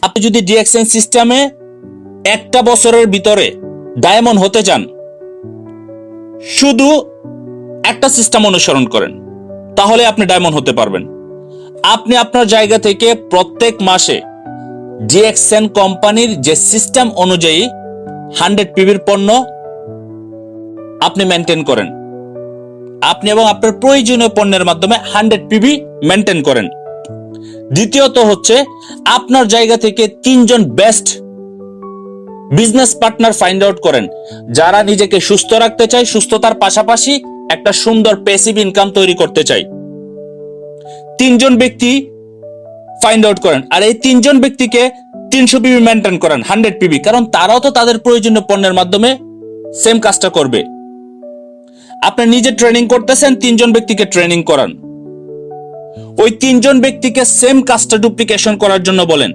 আপনি যদি ডিএক্সএন সিস্টেমে একটা বছরের ভিতরে ডায়মন্ড হতে চান, শুধু একটা সিস্টেম অনুসরণ করেন, তাহলে আপনি ডায়মন্ড হতে পারবেন। আপনি আপনার জায়গা থেকে প্রত্যেক মাসে ডিএক্সএন কোম্পানির যে সিস্টেম অনুযায়ী 100 পিবির পণ্য আপনি মেনটেন করেন, আপনি এবং আপনার প্রয়োজনীয় পণ্যের মাধ্যমে 100 পিবি মেনটেন করেন। দ্বিতীয়ত হচ্ছে আপনার জায়গা থেকে 3 জন best business partner find out করেন, যারা নিজেকে সুস্থ রাখতে চায়, সুস্থতার পাশাপাশি একটা সুন্দর প্যাসিভ ইনকাম তৈরি করতে চায়। 3 জন ব্যক্তি ফাইন্ড আউট করেন, আর এই 3 জন ব্যক্তিকে 300 পিবি মেনটেন করেন, 100 পিবি, কারণ তারাও তো তাদের প্রয়োজনীয় পণ্যের মাধ্যমে সেম কাজটা করবে। আপনি নিজে ট্রেনিং করতেছেন, 3 জন ব্যক্তিকে ট্রেনিং করান, ওই 3 জন ব্যক্তিকে সেম কাজটা ডুপ্লিকেশন করার জন্য বলেন।